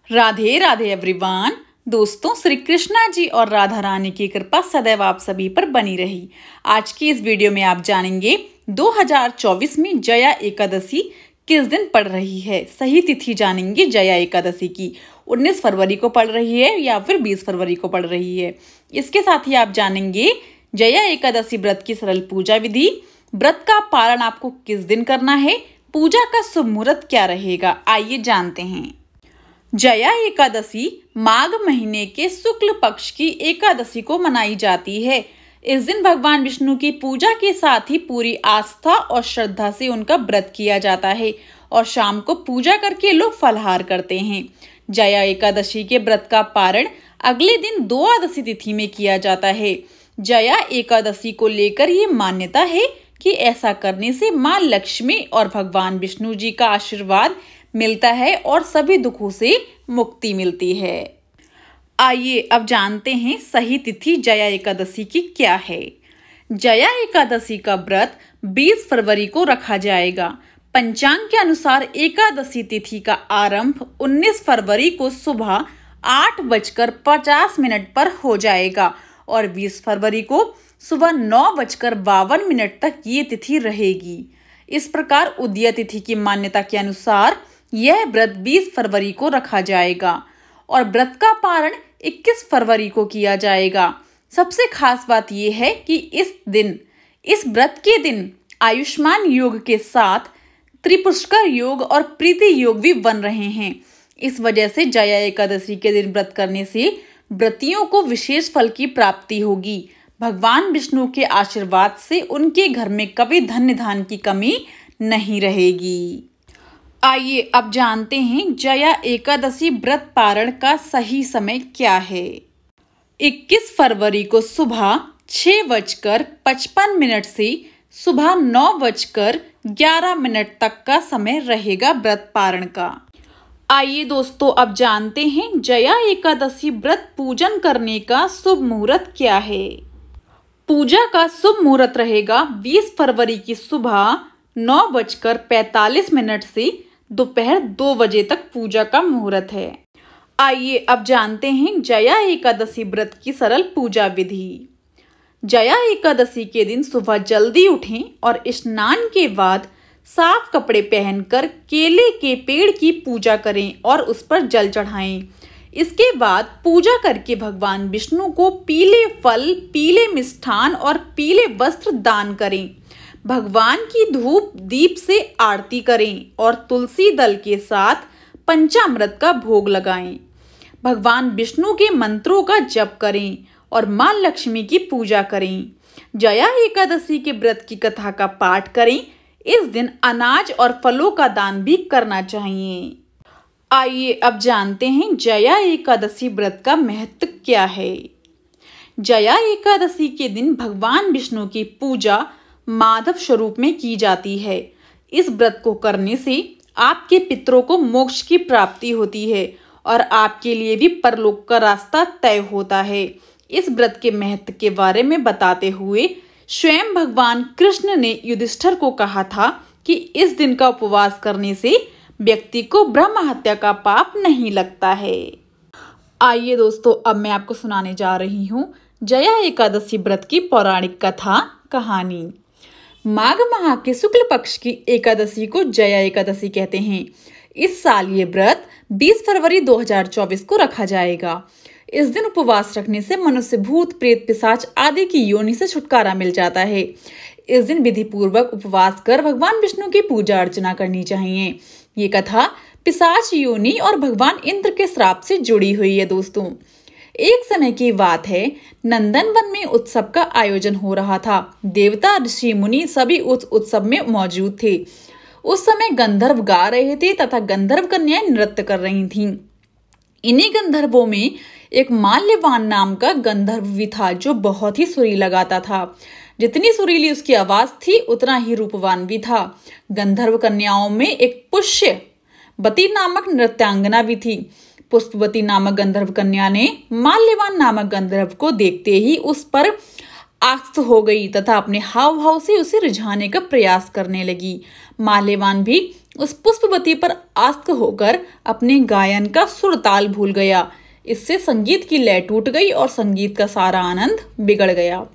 Radhe Radhe everyone. दोस्तों, श्री कृष्णा जी और राधा रानी की कृपा सदैव आप सभी पर बनी रही। आज की इस वीडियो में आप जानेंगे 2024 में जया एकादशी किस दिन पड़ रही है। सही तिथि जानेंगे जया एकादशी की 19 फरवरी को पड़ रही है या फिर 20 फरवरी को पड़ रही है। इसके साथ ही आप जानेंगे जया एकादशी व्रत की सरल पूजा विधि, व्रत का पारण आपको किस दिन करना है, पूजा का शुभ मुहूर्त क्या रहेगा। आइए जानते हैं। जया एकादशी माघ महीने के शुक्ल पक्ष की एकादशी को मनाई जाती है। इस दिन भगवान विष्णु की पूजा के साथ ही पूरी आस्था और श्रद्धा से उनका व्रत किया जाता है और शाम को पूजा करके लोग फलाहार करते हैं। जया एकादशी के व्रत का पारण अगले दिन द्वादशी तिथि में किया जाता है। जया एकादशी को लेकर ये मान्यता है कि ऐसा करने से मां लक्ष्मी और भगवान विष्णु जी का आशीर्वाद मिलता है और सभी दुखों से मुक्ति मिलती है। आइए अब जानते हैं सही तिथि जया एकादशी की क्या है। जया एकादशी का व्रत 20 फरवरी को रखा जाएगा। पंचांग के अनुसार एकादशी तिथि का आरंभ 19 फरवरी को सुबह 8:50 पर हो जाएगा और 20 फरवरी को सुबह 9:52 तक ये तिथि रहेगी। इस प्रकार उदय तिथि की मान्यता के अनुसार यह व्रत 20 फरवरी को रखा जाएगा और व्रत का पारण 21 फरवरी को किया जाएगा। सबसे खास बात यह है कि इस व्रत के दिन आयुष्मान योग के साथ त्रिपुष्कर योग और प्रीति योग भी बन रहे हैं। इस वजह से जया एकादशी के दिन व्रत करने से व्रतियों को विशेष फल की प्राप्ति होगी। भगवान विष्णु के आशीर्वाद से उनके घर में कभी धन धान की कमी नहीं रहेगी। आइए अब जानते हैं जया एकादशी व्रत पारण का सही समय क्या है। 21 फरवरी को सुबह 6:55 से सुबह 9:11 तक का समय रहेगा व्रत पारण का। आइए दोस्तों अब जानते हैं जया एकादशी व्रत पूजन करने का शुभ मुहूर्त क्या है। पूजा का शुभ मुहूर्त रहेगा 20 फरवरी की सुबह 9:45 से दोपहर 2 बजे तक पूजा का मुहूर्त है। आइए अब जानते हैं जया एकादशी व्रत की सरल पूजा विधि। जया एकादशी के दिन सुबह जल्दी उठें और स्नान के बाद साफ कपड़े पहनकर केले के पेड़ की पूजा करें और उस पर जल चढ़ाएं। इसके बाद पूजा करके भगवान विष्णु को पीले फल, पीले मिष्ठान और पीले वस्त्र दान करें। भगवान की धूप दीप से आरती करें और तुलसी दल के साथ पंचामृत का भोग लगाएं। भगवान विष्णु के मंत्रों का जप करें और मां लक्ष्मी की पूजा करें। जया एकादशी के व्रत की कथा का पाठ करें। इस दिन अनाज और फलों का दान भी करना चाहिए। आइए अब जानते हैं जया एकादशी व्रत का महत्व क्या है। जया एकादशी के दिन भगवान विष्णु की पूजा माधव स्वरूप में की जाती है। इस व्रत को करने से आपके पितरों को मोक्ष की प्राप्ति होती है और आपके लिए भी परलोक का रास्ता तय होता है। इस व्रत के महत्व के बारे में बताते हुए स्वयं भगवान कृष्ण ने युधिष्ठिर को कहा था कि इस दिन का उपवास करने से व्यक्ति को ब्रह्म हत्या का पाप नहीं लगता है। आइए दोस्तों अब मैं आपको सुनाने जा रही हूँ जया एकादशी व्रत की पौराणिक कथा कहानी। माघ माह के शुक्ल पक्ष की एकादशी को जया एकादशी कहते हैं। इस साल ये व्रत 20 फरवरी 2024 को रखा जाएगा। इस दिन उपवास रखने से मनुष्य भूत प्रेत पिशाच आदि की योनि से छुटकारा मिल जाता है। इस दिन विधि पूर्वक उपवास कर भगवान विष्णु की पूजा अर्चना करनी चाहिए। ये कथा पिशाच योनि और भगवान इंद्र के श्राप से जुड़ी हुई है। दोस्तों, एक समय की बात है, नंदनवन में उत्सव का आयोजन हो रहा था। देवता ऋषि मुनि सभी उस उत्सव में मौजूद थे। उस समय गंधर्व गा रहे थे तथा गंधर्व कन्याएं नृत्य कर रही थीं। इन्हीं गंधर्वों में एक माल्यवान नाम का गंधर्व भी था जो बहुत ही सुरीला गाता था। जितनी सुरीली उसकी आवाज थी उतना ही रूपवान भी था। गंधर्व कन्याओं में एक पुष्यवती नामक नृत्यांगना भी थी। पुष्पवती नामक गंधर्व कन्या ने माल्यवान नामक गंधर्व को देखते ही उस पर आसक्त हो गई तथा अपने हाव भाव से उसे रिझाने का प्रयास करने लगी। माल्यवान भी उस पुष्पवती पर आस्त होकर अपने गायन का सुर ताल भूल गया। इससे संगीत की लय टूट गई और संगीत का सारा आनंद बिगड़ गया।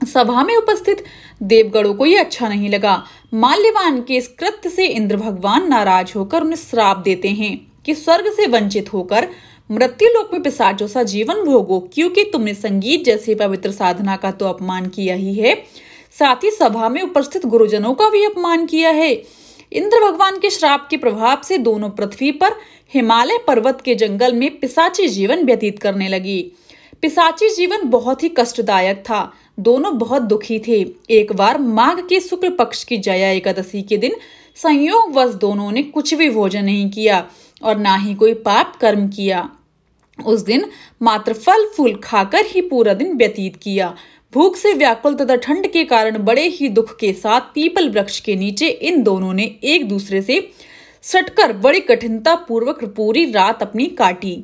सभा में उपस्थित देवगणों को यह अच्छा नहीं लगा। माल्यवान के इस कृत्य से इंद्र भगवान नाराज होकर उन्हें श्राप देते हैं कि स्वर्ग से वंचित होकर मृत्युलोक में पिशाचों सा जीवन भोगो, क्योंकि तुमने संगीत जैसी पवित्र साधना का तो अपमान किया ही है, साथ ही सभा में उपस्थित गुरुजनों का भी अपमान किया है। इंद्र भगवान के श्राप के प्रभाव से दोनों पृथ्वी पर हिमालय पर्वत के जंगल में पिशाची जीवन व्यतीत करने लगी। पिशाची जीवन बहुत ही कष्टदायक था। दोनों बहुत दुखी थे। एक बार माघ के शुक्ल पक्ष की जया एकादशी के दिन संयोगवश दोनों ने कुछ भी भोजन नहीं किया और ना ही कोई पाप कर्म किया। उस दिन मात्र फल फूल खाकर ही पूरा दिन व्यतीत किया। भूख से व्याकुल तथा ठंड के कारण बड़े ही दुख के साथ पीपल वृक्ष के नीचे इन दोनों ने एक दूसरे से सटकर बड़ी कठिनता पूर्वक पूरी रात अपनी काटी।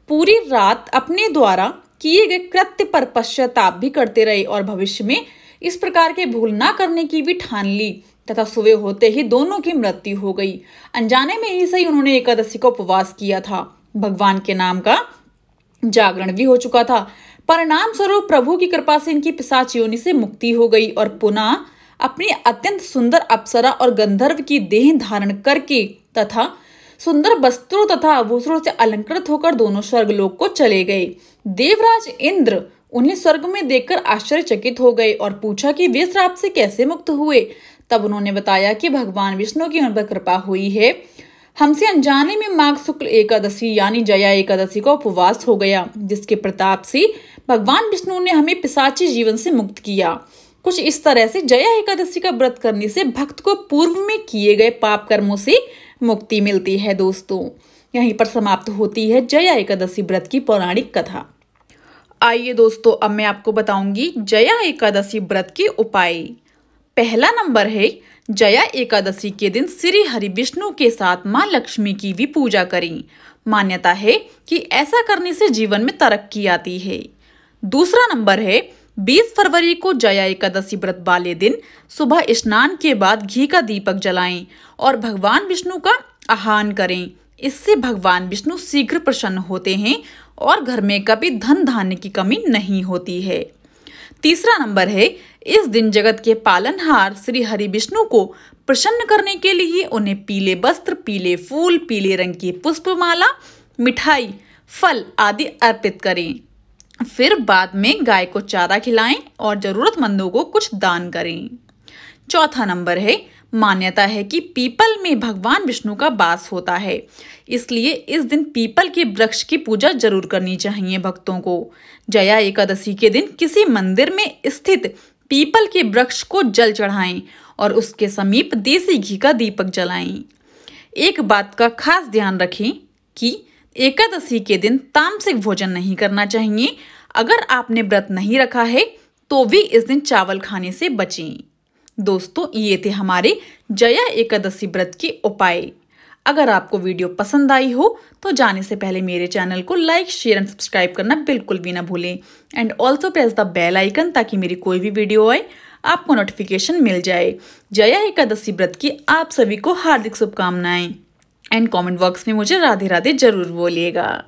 पूरी रात अपने द्वारा किए गए कृत्य पर पश्चाताप भी करते रहे और भविष्य में इस प्रकार के भूल ना करने की भी ठान ली तथा सुबह होते ही दोनों की मृत्यु हो गई। अनजाने में ही सही उन्होंने एकादशी का उपवास किया था। भगवान के नाम का जागरण भी हो चुका था। परिणाम स्वरूप प्रभु की कृपा से इनकी पिशाच योनि से मुक्ति हो गई और पुनः अपनी अत्यंत सुंदर अप्सरा और गंधर्व की देह धारण करके तथा सुंदर वस्त्रों तथा आभूषणों से अलंकृत होकर दोनों स्वर्गलोक को चले गए। देवराज इंद्र उन्हें स्वर्ग में देखकर आश्चर्यचकित हो गए और पूछा कि वे श्राप से कैसे मुक्त हुए। तब उन्होंने बताया कि भगवान विष्णु की उन पर कृपा हुई है। हमसे अनजाने में माघ शुक्ल एकादशी यानी जया एकादशी का उपवास हो गया, जिसके प्रताप से भगवान विष्णु ने हमें पिशाची जीवन से मुक्त किया। कुछ इस तरह से जया एकादशी का व्रत करने से भक्त को पूर्व में किए गए पाप कर्मों से मुक्ति मिलती है। दोस्तों, यहीं पर समाप्त होती है जया एकादशी व्रत की पौराणिक कथा। आइए दोस्तों, अब मैं आपको बताऊंगी जया एकादशी व्रत के उपाय। पहला नंबर है, जया एकादशी के दिन श्री हरि विष्णु के साथ मां लक्ष्मी की भी पूजा करें। मान्यता है कि ऐसा करने से जीवन में तरक्की आती है। दूसरा नंबर है, 20 फरवरी को जया एकादशी व्रत वाले दिन सुबह स्नान के बाद घी का दीपक जलाएं और भगवान विष्णु का आह्वान करें। इससे भगवान विष्णु शीघ्र प्रसन्न होते हैं और घर में कभी धन धान्य की कमी नहीं होती है। तीसरा नंबर है, इस दिन जगत के पालनहार श्री हरि विष्णु को प्रसन्न करने के लिए उन्हें पीले वस्त्र, पीले फूल, पीले रंग की पुष्पमाला, मिठाई, फल आदि अर्पित करें। फिर बाद में गाय को चारा खिलाएं और जरूरतमंदों को कुछ दान करें। चौथा नंबर है, मान्यता है कि पीपल में भगवान विष्णु का वास होता है, इसलिए इस दिन पीपल के वृक्ष की पूजा जरूर करनी चाहिए भक्तों को। जया एकादशी के दिन किसी मंदिर में स्थित पीपल के वृक्ष को जल चढ़ाएं और उसके समीप देसी घी का दीपक जलाएं। एक बात का खास ध्यान रखें कि एकादशी के दिन तामसिक भोजन नहीं करना चाहिए। अगर आपने व्रत नहीं रखा है तो भी इस दिन चावल खाने से बचें। दोस्तों, ये थे हमारे जया एकादशी व्रत के उपाय। अगर आपको वीडियो पसंद आई हो तो जाने से पहले मेरे चैनल को लाइक, शेयर एंड सब्सक्राइब करना बिल्कुल भी ना भूलें and also press the bell icon ताकि मेरी कोई भी वीडियो आए आपको नोटिफिकेशन मिल जाए। जया एकादशी व्रत की आप सभी को हार्दिक शुभकामनाएं एंड कमेंट बॉक्स में मुझे राधे राधे जरूर बोलिएगा।